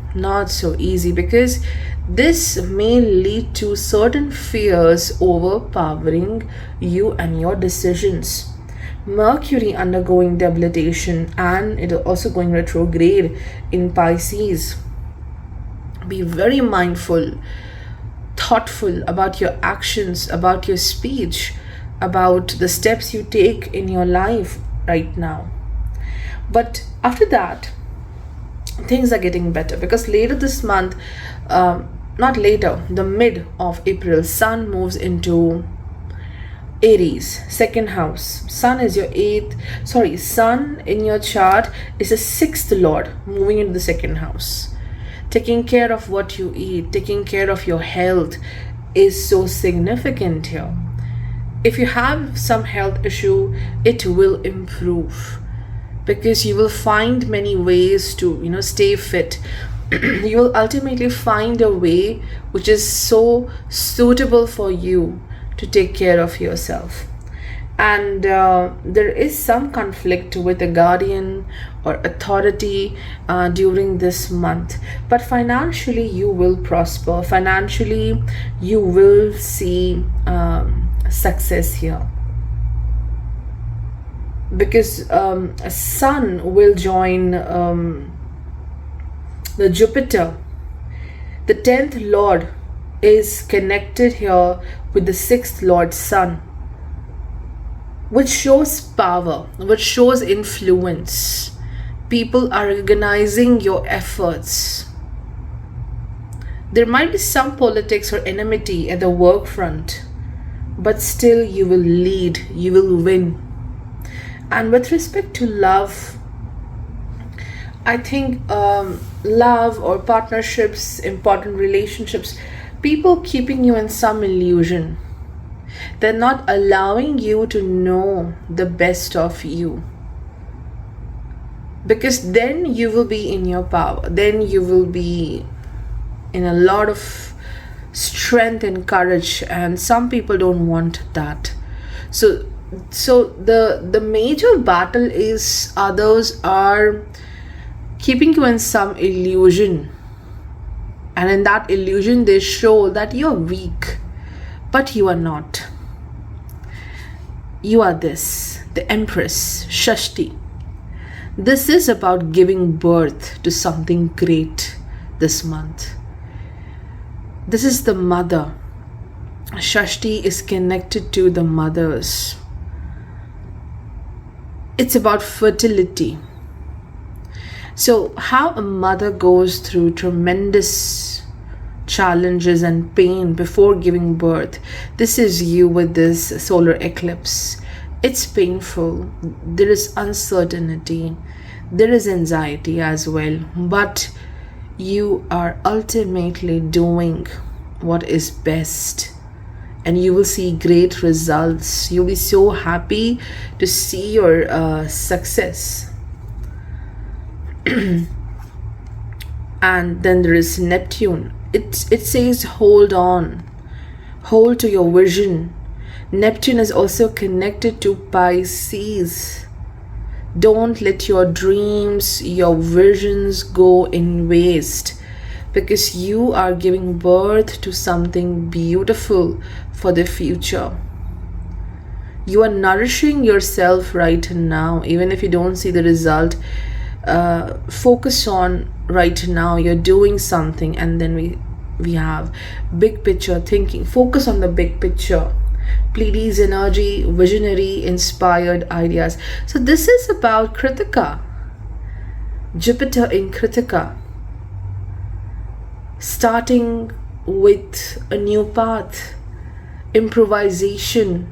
because this may lead to certain fears overpowering you and your decisions. Mercury undergoing debilitation, and it is also going retrograde in Pisces. Be very mindful, thoughtful about your actions, about your speech, about the steps you take in your life right now. But after that, things are getting better, because later this month, not later, the mid of April, Sun moves into Aries, second house. Sun is your Sun in your chart is the sixth lord, moving into the second house. Taking care of what you eat, taking care of your health is so significant here. If you have some health issue, it will improve, because you will find many ways to stay fit. You will ultimately find a way which is so suitable for you to take care of yourself. And there is some conflict with a guardian or authority during this month, but financially you will prosper. Financially you will see success here, because Sun will join the Jupiter. The 10th lord is connected here with the 6th lord Sun, which shows power, which shows influence. People are recognizing your efforts. There might be some politics or enmity at the work front, but still you will lead, you will win. And with respect to love, I think love or partnerships, important relationships, people keeping you in some illusion. They're not allowing you to know the best of you, because then you will be in your power. Then you will be in a lot of strength and courage, and some people don't want that. So the major battle is others are keeping you in some illusion, and in that illusion they show that you're weak, but you are not. You are this, the Empress, Shashti. This is about giving birth to something great this month. This is the mother. Shashti is connected to the mothers. It's about fertility. So how a mother goes through tremendous challenges and pain before giving birth. This is you with this solar eclipse. It's painful. There is uncertainty. There is anxiety as well. But you are ultimately doing what is best. And you will see great results. You'll be so happy to see your success. And then there is Neptune. It says hold on. Hold to your vision. Neptune is also connected to Pisces. Don't let your dreams, your visions go in waste, because you are giving birth to something beautiful for the future. You are nourishing yourself right now. Even if you don't see the result, focus on right now. You're doing something, and then we have big picture thinking. Focus on the big picture. Pleiades energy, visionary, inspired ideas. So this is about Kritika. Jupiter in Kritika. Starting with a new path. Improvisation.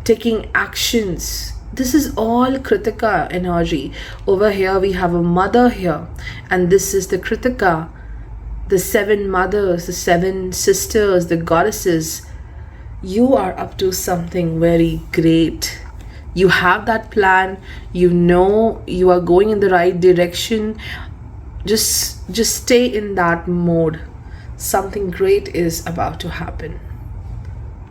Taking actions. This is all Kritika energy. Over here we have a mother here. And this is the Kritika. The 7 mothers, the 7 sisters, the goddesses. You are up to something very great. You have that plan. You know you are going in the right direction. Just stay in that mode. Something great is about to happen.